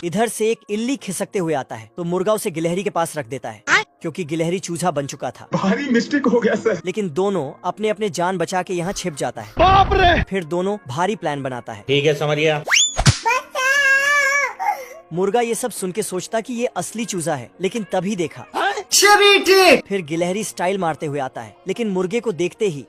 इधर से एक इल्ली खिसकते हुए आता है तो मुर्गा उसे गिलहरी के पास रख देता है क्योंकि गिलहरी चूजा बन चुका था। भारी मिस्टेक हो गया सर। लेकिन दोनों अपने अपने जान बचा के यहाँ छिप जाता है। बाप रे। फिर दोनों भारी प्लान बनाता है। ठीक है, समझ गया। मुर्गा ये सब सुन के सोचता कि ये असली चूजा है, लेकिन तभी देखा फिर गिलहरी स्टाइल मारते हुए आता है, लेकिन मुर्गे को देखते ही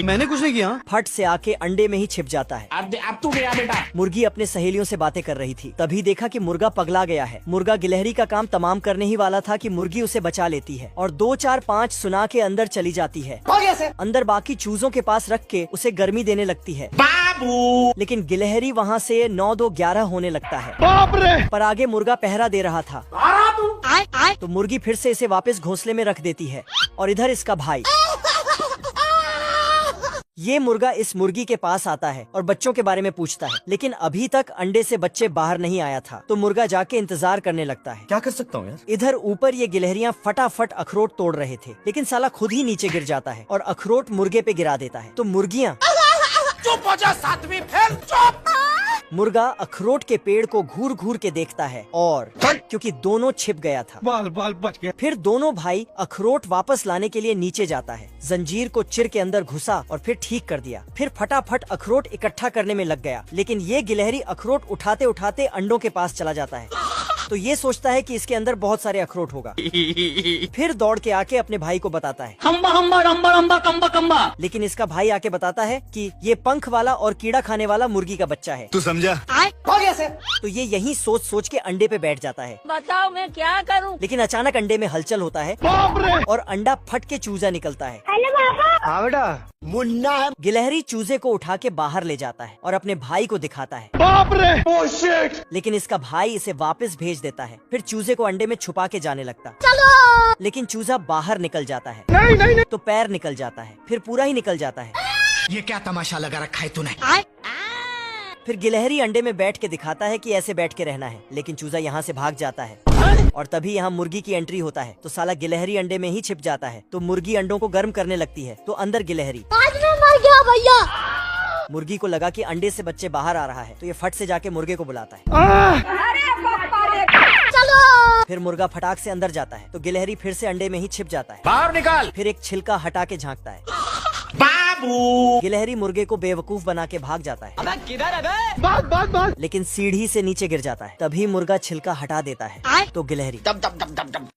मैंने कुछ नहीं किया। फट से आके अंडे में ही छिप जाता है। अब तू गया बेटा। मुर्गी अपने सहेलियों से बातें कर रही थी, तभी देखा कि मुर्गा पगला गया है। मुर्गा गिलहरी का काम तमाम करने ही वाला था कि मुर्गी उसे बचा लेती है और 2 4 5 सुना के अंदर चली जाती है। अंदर बाकी चूजों के पास रख के उसे गर्मी देने लगती है। बाबू। लेकिन गिलहरी वहाँ से 9 2 11 होने लगता है। बाप रे। पर आगे मुर्गा पहरा दे रहा था तो मुर्गी फिर से इसे वापस घोंसले में रख देती है। और इधर इसका भाई ये मुर्गा इस मुर्गी के पास आता है और बच्चों के बारे में पूछता है, लेकिन अभी तक अंडे से बच्चे बाहर नहीं आया था। तो मुर्गा जाके इंतजार करने लगता है। क्या कर सकता हूँ यार। इधर ऊपर ये गिलहरियां फटाफट अखरोट तोड़ रहे थे, लेकिन साला खुद ही नीचे गिर जाता है और अखरोट मुर्गे पे गिरा देता है। तो मुर्गियां चुप हो जा, 7वीं फेल, चुप। मुर्गा अखरोट के पेड़ को घूर घूर के देखता है और क्योंकि दोनों छिप गया था, बाल बाल बच गया। फिर दोनों भाई अखरोट वापस लाने के लिए नीचे जाता है। जंजीर को चिर के अंदर घुसा और फिर ठीक कर दिया। फिर फटाफट अखरोट इकट्ठा करने में लग गया, लेकिन ये गिलहरी अखरोट उठाते उठाते अंडों के पास चला जाता है। तो ये सोचता है कि इसके अंदर बहुत सारे अखरोट होगा। फिर दौड़ के आके अपने भाई को बताता है। हम्बा हम्बा रम्बा रम्बा कम्बा कम्बा। लेकिन इसका भाई आके बताता है कि ये पंख वाला और कीड़ा खाने वाला मुर्गी का बच्चा है। तू समझा? हो गया सर। तो ये यही सोच सोच के अंडे पे बैठ जाता है। बताओ मैं क्या करूं? लेकिन अचानक अंडे में हलचल होता है बाप रे। और अंडा फट के चूजा निकलता है। हाँ बेटा। मुन्ना। गिलहरी चूजे को उठा के बाहर ले जाता है और अपने भाई को दिखाता है। बाप रे। Oh shit. लेकिन इसका भाई इसे वापस भेज देता है। फिर चूजे को अंडे में छुपा के जाने लगता। लेकिन चूजा बाहर निकल जाता है। नहीं नहीं नहीं। तो पैर निकल जाता है, फिर पूरा ही निकल जाता है। ये क्या तमाशा लगा रखा है तूने? फिर गिलहरी अंडे में बैठ के दिखाता है कि ऐसे बैठ के रहना है, लेकिन चूजा यहाँ से भाग जाता है। और तभी यहाँ मुर्गी की एंट्री होता है। तो साला गिलहरी अंडे में ही छिप जाता है। तो मुर्गी अंडों को गर्म करने लगती है। तो अंदर गिलहरी आज मैं मर गया भैया। मुर्गी को लगा कि अंडे से बच्चे बाहर आ रहा है, तो ये फट से जाके मुर्गे को बुलाता है। चलो। फिर मुर्गा फटाक से अंदर जाता है। तो गिलहरी फिर से अंडे में ही छिप जाता है। बाहर निकाल। फिर एक छिलका हटा के झांकता है। बाबू। गिलहरी मुर्गे को बेवकूफ बना के भाग जाता है। अबे किधर है बे? बात बात बात। लेकिन सीढ़ी से नीचे गिर जाता है। तभी मुर्गा छिलका हटा देता है। तो गिलहरी दब दब दब दब दब।